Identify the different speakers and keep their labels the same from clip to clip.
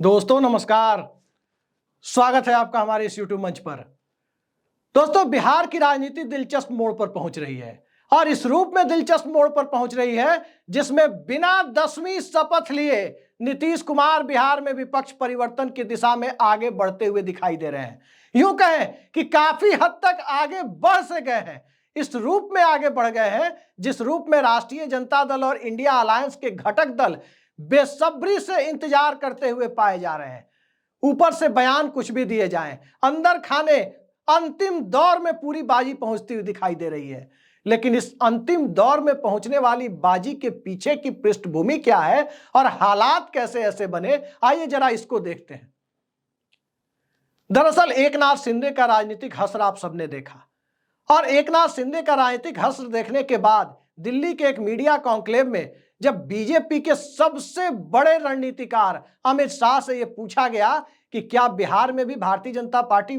Speaker 1: दोस्तों नमस्कार। स्वागत है आपका हमारे इस YouTube मंच पर। दोस्तों, बिहार की राजनीति दिलचस्प मोड़ पर पहुंच रही है और इस रूप में दिलचस्प मोड़ पर पहुंच रही है जिसमें बिना 10वीं शपथ लिए नीतीश कुमार बिहार में विपक्ष परिवर्तन की दिशा में आगे बढ़ते हुए दिखाई दे रहे हैं। यूं कहें कि काफी हद तक आगे बढ़ से गए हैं, इस रूप में आगे बढ़ गए हैं जिस रूप में राष्ट्रीय जनता दल और इंडिया अलायंस के घटक दल बेसब्री से इंतजार करते हुए पाए जा रहे हैं। ऊपर से बयान कुछ भी दिए जाएं, अंदर खाने अंतिम दौर में पूरी बाजी पहुंचती हुई दिखाई दे रही है। लेकिन इस अंतिम दौर में पहुंचने वाली बाजी के पीछे की पृष्ठभूमि क्या है और हालात कैसे ऐसे बने, आइए जरा इसको देखते हैं। दरअसल एकनाथ शिंदे का राजनीतिक हश्र आप सबने देखा और एकनाथ शिंदे का राजनीतिक हश्र देखने के बाद दिल्ली के एक मीडिया कॉन्क्लेव में जब बीजेपी के सबसे बड़े रणनीतिकार अमित शाह से यह पूछा गया कि क्या बिहार में भी भारतीय जनता पार्टी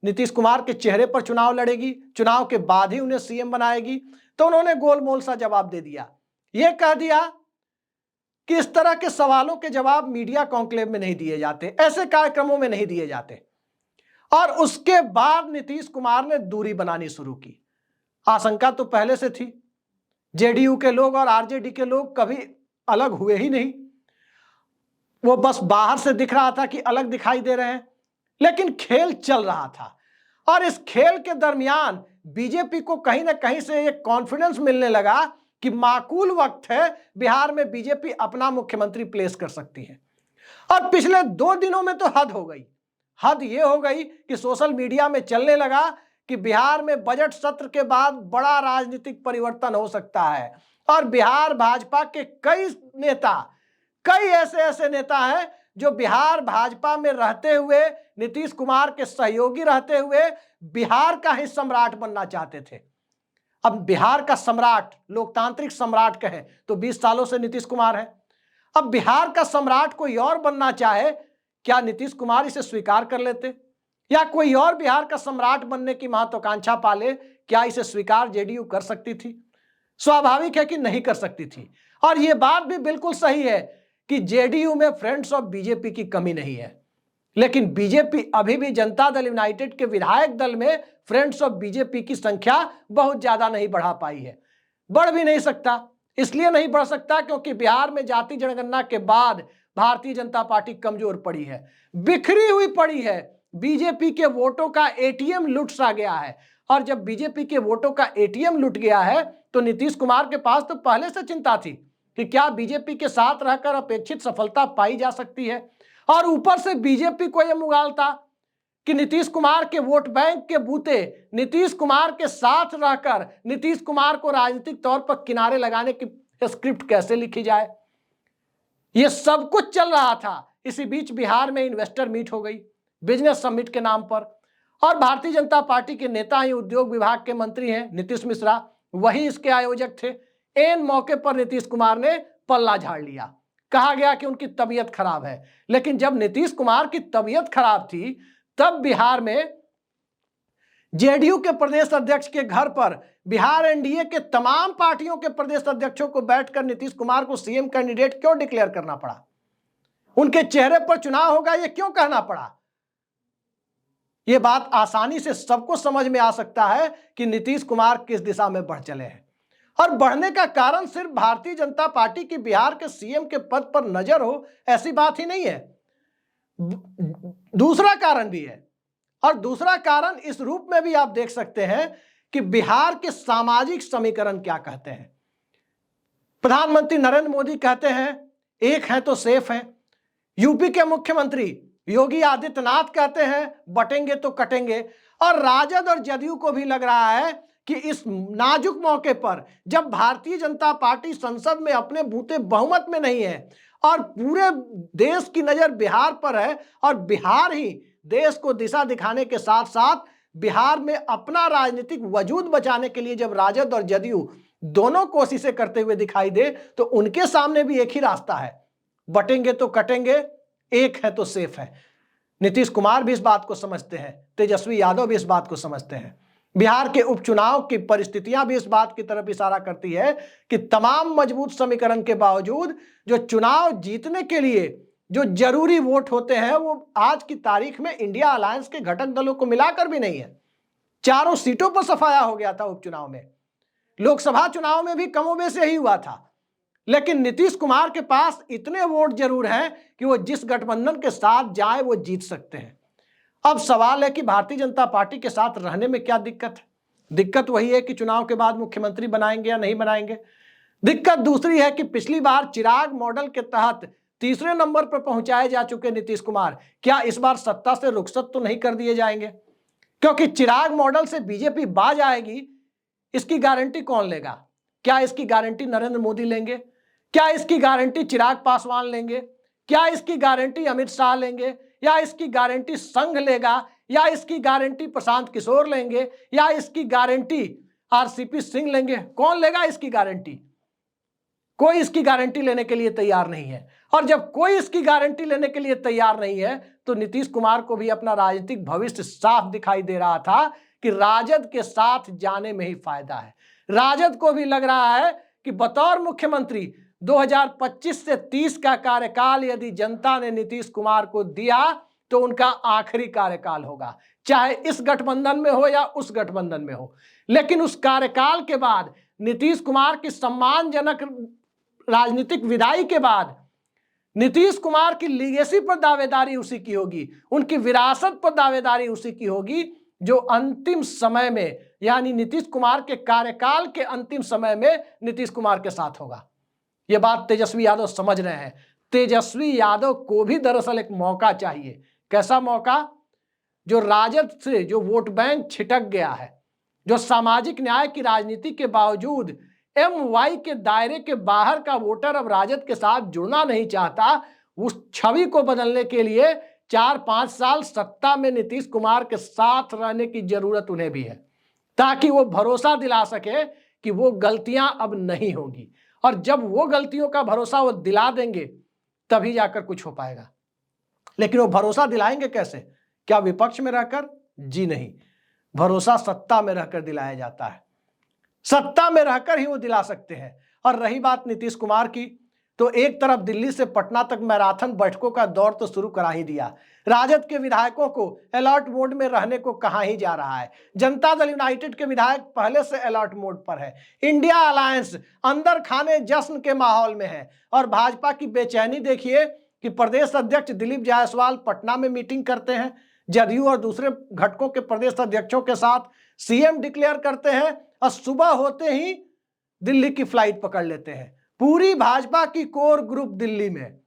Speaker 1: नीतीश कुमार के चेहरे पर चुनाव लड़ेगी, चुनाव के बाद ही उन्हें सीएम बनाएगी, तो उन्होंने गोलमोल सा जवाब दे दिया। यह कह दिया कि इस तरह के सवालों के जवाब मीडिया कॉन्क्लेव में नहीं दिए जाते, ऐसे कार्यक्रमों में नहीं दिए जाते। और उसके बाद नीतीश कुमार ने दूरी बनानी शुरू की। आशंका तो पहले से थी, जेडीयू के लोग और आरजेडी के लोग कभी अलग हुए ही नहीं, वो बस बाहर से दिख रहा था कि अलग दिखाई दे रहे हैं, लेकिन खेल चल रहा था। और इस खेल के दरमियान बीजेपी को कहीं ना कहीं से एक कॉन्फिडेंस मिलने लगा कि माकूल वक्त है, बिहार में बीजेपी अपना मुख्यमंत्री प्लेस कर सकती है। और पिछले 2 दिनों में तो हद हो गई। हद ये हो गई कि सोशल मीडिया में चलने लगा कि बिहार में बजट सत्र के बाद बड़ा राजनीतिक परिवर्तन हो सकता है और बिहार भाजपा के कई ऐसे नेता हैं जो बिहार भाजपा में रहते हुए, नीतीश कुमार के सहयोगी रहते हुए बिहार का ही सम्राट बनना चाहते थे। अब बिहार का सम्राट, लोकतांत्रिक सम्राट कहें तो 20 सालों से नीतीश कुमार है। अब बिहार का सम्राट कोई और बनना चाहे, क्या नीतीश कुमार इसे स्वीकार कर लेते? या कोई और बिहार का सम्राट बनने की महत्वाकांक्षा पाले, क्या इसे स्वीकार जेडीयू कर सकती थी? स्वाभाविक है कि नहीं कर सकती थी। और यह बात भी बिल्कुल सही है कि जेडीयू में फ्रेंड्स ऑफ बीजेपी की कमी नहीं है, लेकिन बीजेपी अभी भी जनता दल यूनाइटेड के विधायक दल में फ्रेंड्स ऑफ बीजेपी की संख्या बहुत ज्यादा नहीं बढ़ा पाई है। बढ़ भी नहीं सकता, इसलिए नहीं बढ़ सकता क्योंकि बिहार में जाति जनगणना के बाद भारतीय जनता पार्टी कमजोर पड़ी है, बिखरी हुई पड़ी है। बीजेपी के वोटों का एटीएम लुट सा गया है और जब बीजेपी के वोटों का एटीएम लुट गया है तो नीतीश कुमार के पास तो पहले से चिंता थी कि क्या बीजेपी के साथ रहकर अपेक्षित सफलता पाई जा सकती है। और ऊपर से बीजेपी को यह मुगाल था कि नीतीश कुमार के वोट बैंक के बूते नीतीश कुमार के साथ रहकर नीतीश कुमार को राजनीतिक तौर पर किनारे लगाने की स्क्रिप्ट कैसे लिखी जाए। यह सब कुछ चल रहा था। इसी बीच बिहार में इन्वेस्टर मीट हो गई बिजनेस समिट के नाम पर और भारतीय जनता पार्टी के नेता ही उद्योग विभाग के मंत्री हैं नीतीश मिश्रा, वही इसके आयोजक थे। एन मौके पर नीतीश कुमार ने पल्ला झाड़ लिया। कहा गया कि उनकी तबीयत खराब है, लेकिन जब नीतीश कुमार की तबीयत खराब थी तब बिहार में जेडीयू के प्रदेश अध्यक्ष के घर पर बिहार एनडीए के तमाम पार्टियों के प्रदेश अध्यक्षों को बैठकर नीतीश कुमार को सीएम कैंडिडेट क्यों डिक्लेयर करना पड़ा? उनके चेहरे पर चुनाव होगा यह क्यों कहना पड़ा? यह बात आसानी से सबको समझ में आ सकता है कि नीतीश कुमार किस दिशा में बढ़ चले हैं। और बढ़ने का कारण सिर्फ भारतीय जनता पार्टी की बिहार के सीएम के पद पर नजर हो ऐसी बात ही नहीं है, दूसरा कारण भी है। और दूसरा कारण इस रूप में भी आप देख सकते हैं कि बिहार के सामाजिक समीकरण क्या कहते हैं। प्रधानमंत्री नरेंद्र मोदी कहते हैं एक है तो सेफ है। यूपी के मुख्यमंत्री योगी आदित्यनाथ कहते हैं बटेंगे तो कटेंगे। और राजद और जदयू को भी लग रहा है कि इस नाजुक मौके पर जब भारतीय जनता पार्टी संसद में अपने बूते बहुमत में नहीं है और पूरे देश की नजर बिहार पर है और बिहार ही देश को दिशा दिखाने के साथ साथ बिहार में अपना राजनीतिक वजूद बचाने के लिए जब राजद और जदयू दोनों कोशिशें करते हुए दिखाई दे तो उनके सामने भी एक ही रास्ता है, बटेंगे तो कटेंगे, एक है तो सेफ है। नीतीश कुमार भी इस बात को समझते हैं, तेजस्वी यादव भी इस बात को समझते हैं। बिहार के उपचुनाव की परिस्थितियां भी इस बात की तरफ इशारा करती है कि तमाम मजबूत समीकरण के बावजूद जो चुनाव जीतने के लिए जो जरूरी वोट होते हैं वो आज की तारीख में इंडिया अलायंस के घटक दलों को मिलाकर भी नहीं है। चारों सीटों पर सफाया हो गया था उपचुनाव में, लोकसभा चुनाव में भी कमोबेश यही हुआ था। लेकिन नीतीश कुमार के पास इतने वोट जरूर हैं कि वो जिस गठबंधन के साथ जाए वो जीत सकते हैं। अब सवाल है कि भारतीय जनता पार्टी के साथ रहने में क्या दिक्कत है। दिक्कत वही है कि चुनाव के बाद मुख्यमंत्री बनाएंगे या नहीं बनाएंगे। दिक्कत दूसरी है कि पिछली बार चिराग मॉडल के तहत तीसरे नंबर पर पहुंचाए जा चुके नीतीश कुमार क्या इस बार सत्ता से रुखसत तो नहीं कर दिए जाएंगे? क्योंकि चिराग मॉडल से बीजेपी बाज आएगी, इसकी गारंटी कौन लेगा? क्या इसकी गारंटी नरेंद्र मोदी लेंगे? क्या इसकी गारंटी चिराग पासवान लेंगे? क्या इसकी गारंटी अमित शाह लेंगे? या इसकी गारंटी संघ लेगा? या इसकी गारंटी प्रशांत किशोर लेंगे? या इसकी गारंटी आरसीपी सिंह लेंगे? कौन लेगा इसकी गारंटी? कोई इसकी गारंटी लेने के लिए तैयार नहीं है। और जब कोई इसकी गारंटी लेने के लिए तैयार नहीं है तो नीतीश कुमार को भी अपना राजनीतिक भविष्य साफ दिखाई दे रहा था कि राजद के साथ जाने में ही फायदा है। राजद को भी लग रहा है कि बतौर मुख्यमंत्री 2025 से 30 का कार्यकाल यदि जनता ने नीतीश कुमार को दिया तो उनका आखिरी कार्यकाल होगा, चाहे इस गठबंधन में हो या उस गठबंधन में हो। लेकिन उस कार्यकाल के बाद नीतीश कुमार की सम्मानजनक राजनीतिक विदाई के बाद नीतीश कुमार की लीगेसी पर दावेदारी उसी की होगी, उनकी विरासत पर दावेदारी उसी की होगी जो अंतिम समय में, यानी नीतीश कुमार के कार्यकाल के अंतिम समय में नीतीश कुमार के साथ होगा। यह बात तेजस्वी यादव समझ रहे हैं। तेजस्वी यादव को भी दरअसल एक मौका चाहिए। कैसा मौका? जो राजद से जो वोट बैंक छिटक गया है, जो सामाजिक न्याय की राजनीति के बावजूद MY के दायरे के बाहर का वोटर अब राजद के साथ जुड़ना नहीं चाहता, उस छवि को बदलने के लिए 4-5 साल सत्ता में नीतीश कुमार के साथ रहने की जरूरत उन्हें भी है, ताकि वो भरोसा दिला सके कि वो गलतियां अब नहीं होंगी। और जब वो गलतियों का भरोसा वो दिला देंगे तभी जाकर कुछ हो पाएगा। लेकिन वो भरोसा दिलाएंगे कैसे? क्या विपक्ष में रहकर? जी नहीं, भरोसा सत्ता में रहकर दिलाया जाता है। सत्ता में रहकर ही वो दिला सकते हैं। और रही बात नीतीश कुमार की, तो एक तरफ दिल्ली से पटना तक मैराथन बैठकों का दौर तो शुरू करा ही दिया। राजद के विधायकों को अलर्ट मोड में रहने को कहा ही जा रहा है। जनता दल यूनाइटेड के विधायक पहले से अलर्ट मोड पर है। इंडिया अलायंस अंदर खाने जश्न के माहौल में है। और भाजपा की बेचैनी देखिए कि प्रदेश अध्यक्ष दिलीप जायसवाल पटना में मीटिंग करते हैं, जदयू और दूसरे घटकों के प्रदेश अध्यक्षों के साथ सीएम डिक्लेयर करते हैं और सुबह होते ही दिल्ली की फ्लाइट पकड़ लेते हैं। पूरी भाजपा की कोर ग्रुप दिल्ली में।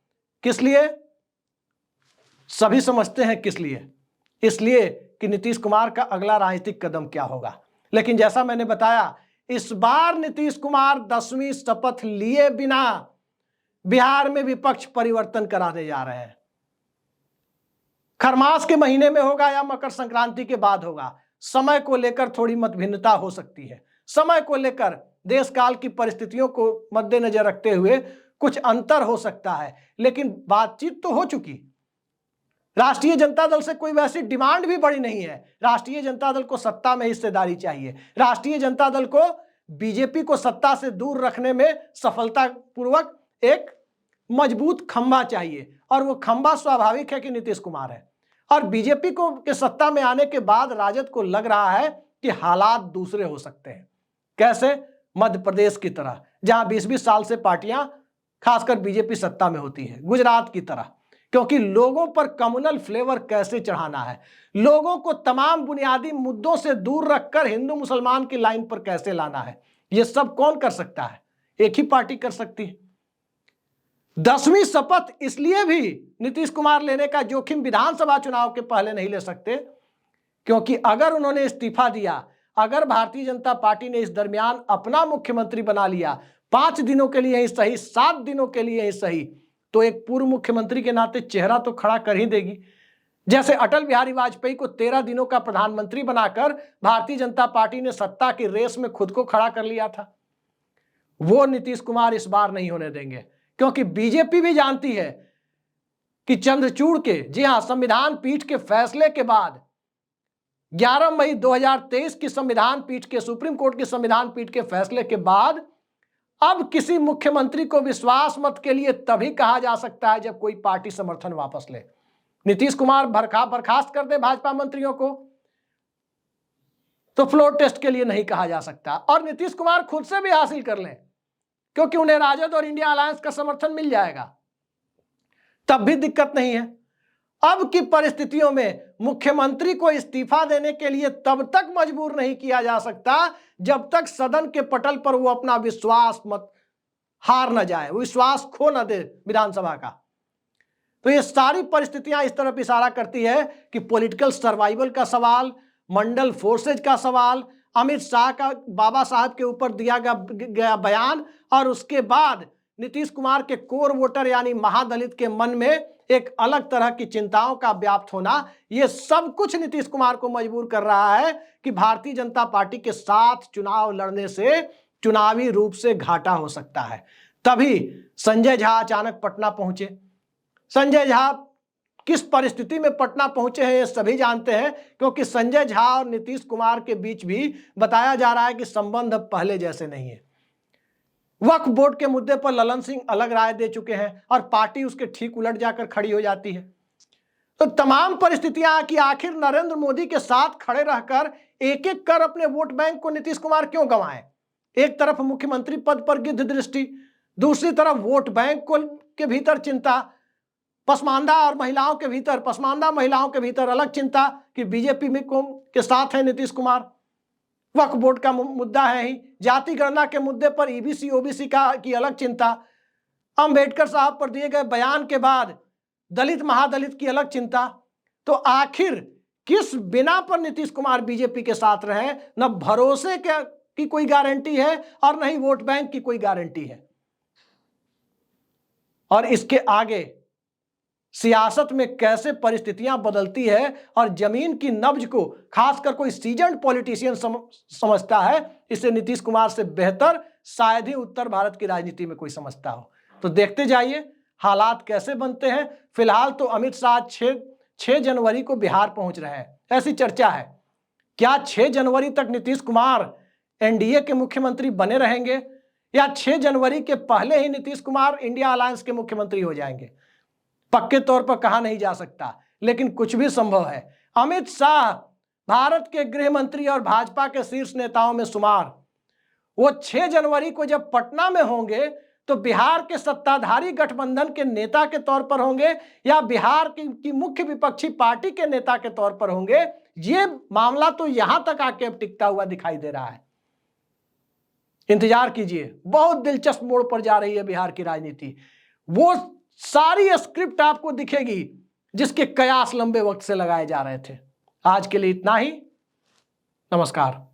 Speaker 1: किस लिए? सभी समझते हैं किस लिए। इसलिए कि नीतीश कुमार का अगला राजनीतिक कदम क्या होगा। लेकिन जैसा मैंने बताया, इस बार नीतीश कुमार 10वीं शपथ लिए बिना बिहार में विपक्ष परिवर्तन कराने जा रहे हैं। खरमास के महीने में होगा या मकर संक्रांति के बाद होगा, समय को लेकर थोड़ी मतभिन्नता हो सकती है। समय को लेकर देश काल की परिस्थितियों को मद्देनजर रखते हुए कुछ अंतर हो सकता है, लेकिन बातचीत तो हो चुकी। राष्ट्रीय जनता दल से कोई वैसी डिमांड भी बड़ी नहीं है। राष्ट्रीय जनता दल को सत्ता में हिस्सेदारी चाहिए। राष्ट्रीय जनता दल को बीजेपी को सत्ता से दूर रखने में सफलतापूर्वक एक मजबूत खंभा चाहिए, और वो खंभा स्वाभाविक है कि नीतीश कुमार है। और बीजेपी को के सत्ता में आने के बाद राजद को लग रहा है कि हालात दूसरे हो सकते हैं। कैसे? मध्य प्रदेश की तरह, जहां 20-20 साल से पार्टियां खासकर बीजेपी सत्ता में होती है, गुजरात की तरह। क्योंकि लोगों पर कम्युनल फ्लेवर कैसे चढ़ाना है, लोगों को तमाम बुनियादी मुद्दों से दूर रखकर हिंदू मुसलमान की लाइन पर कैसे लाना है, यह सब कौन कर सकता है? एक ही पार्टी कर सकती है। 10वीं शपथ इसलिए भी नीतीश कुमार लेने का जोखिम विधानसभा चुनाव के पहले नहीं ले सकते, क्योंकि अगर उन्होंने इस्तीफा दिया, अगर भारतीय जनता पार्टी ने इस दरमियान अपना मुख्यमंत्री बना लिया, 5 दिनों के लिए ही सही, 7 दिनों के लिए ही सही, तो एक पूर्व मुख्यमंत्री के नाते चेहरा तो खड़ा कर ही देगी। जैसे अटल बिहारी वाजपेयी को 13 दिनों का प्रधानमंत्री बनाकर भारतीय जनता पार्टी ने सत्ता की रेस में खुद को खड़ा कर लिया था, वो नीतीश कुमार इस बार नहीं होने देंगे। क्योंकि बीजेपी भी जानती है कि चंद्रचूड़ के, जी हां, संविधान पीठ के फैसले के बाद 11 मई 2023 की संविधान पीठ के, सुप्रीम कोर्ट की संविधान पीठ के फैसले के बाद अब किसी मुख्यमंत्री को विश्वास मत के लिए तभी कहा जा सकता है जब कोई पार्टी समर्थन वापस ले। नीतीश कुमार बर्खास्त कर दे भाजपा मंत्रियों को तो फ्लोर टेस्ट के लिए नहीं कहा जा सकता, और नीतीश कुमार खुद से भी हासिल कर लें क्योंकि उन्हें राजद और इंडिया अलायंस का समर्थन मिल जाएगा, तब भी दिक्कत नहीं है। अब की परिस्थितियों में मुख्यमंत्री को इस्तीफा देने के लिए तब तक मजबूर नहीं किया जा सकता जब तक सदन के पटल पर वो अपना विश्वास मत हार न जाए, विश्वास खो न दे विधानसभा का। तो ये सारी परिस्थितियां इस तरफ इशारा करती है कि पॉलिटिकल सर्वाइवल का सवाल, मंडल फोर्सेज का सवाल, अमित शाह का बाबा साहब के ऊपर दिया गया बयान, और उसके बाद नीतीश कुमार के कोर वोटर यानी महादलित के मन में एक अलग तरह की चिंताओं का व्याप्त होना, ये सब कुछ नीतीश कुमार को मजबूर कर रहा है कि भारतीय जनता पार्टी के साथ चुनाव लड़ने से चुनावी रूप से घाटा हो सकता है। तभी संजय झा अचानक पटना पहुंचे। संजय झा किस परिस्थिति में पटना पहुंचे हैं ये सभी जानते हैं, क्योंकि संजय झा और नीतीश कुमार के बीच भी बताया जा रहा है कि संबंध अब पहले जैसे नहीं है। वक्फ बोर्ड के मुद्दे पर ललन सिंह अलग राय दे चुके हैं और पार्टी उसके ठीक उलट जाकर खड़ी हो जाती है। तो तमाम परिस्थितियां कि आखिर नरेंद्र मोदी के साथ खड़े रहकर एक एक कर अपने वोट बैंक को नीतीश कुमार क्यों गंवाएं। एक तरफ मुख्यमंत्री पद पर गिद्ध दृष्टि, दूसरी तरफ वोट बैंक को के भीतर चिंता, पसमानदा महिलाओं के भीतर अलग चिंता कि बीजेपी में के साथ है नीतीश कुमार। वक्फ बोर्ड का मुद्दा है ही, जाति गणना के मुद्दे पर ईबीसी ओबीसी की अलग चिंता, अंबेडकर साहब पर दिए गए बयान के बाद दलित महादलित की अलग चिंता। तो आखिर किस बिना पर नीतीश कुमार बीजेपी के साथ रहे? न भरोसे की कोई गारंटी है और न ही वोट बैंक की कोई गारंटी है। और इसके आगे सियासत में कैसे परिस्थितियां बदलती है और जमीन की नब्ज को खासकर कोई सीजन्ड पॉलिटिशियन समझता है, इसे नीतीश कुमार से बेहतर शायद ही उत्तर भारत की राजनीति में कोई समझता हो। तो देखते जाइए हालात कैसे बनते हैं। फिलहाल तो अमित शाह 6 जनवरी को बिहार पहुंच रहे हैं, ऐसी चर्चा है। क्या 6 जनवरी तक नीतीश कुमार एनडीए के मुख्यमंत्री बने रहेंगे या 6 जनवरी के पहले ही नीतीश कुमार इंडिया अलायंस के मुख्यमंत्री हो जाएंगे? पक्के तौर पर कहा नहीं जा सकता, लेकिन कुछ भी संभव है। अमित शाह भारत के गृह मंत्री और भाजपा के शीर्ष नेताओं में शुमार, वो 6 जनवरी को जब पटना में होंगे तो बिहार के सत्ताधारी गठबंधन के नेता के तौर पर होंगे या बिहार की मुख्य विपक्षी पार्टी के नेता के तौर पर होंगे, ये मामला तो यहां तक आके अब टिकता हुआ दिखाई दे रहा है। इंतजार कीजिए, बहुत दिलचस्प मोड़ पर जा रही है बिहार की राजनीति। वो सारी स्क्रिप्ट आपको दिखेगी जिसके कयास लंबे वक्त से लगाए जा रहे थे। आज के लिए इतना ही, नमस्कार।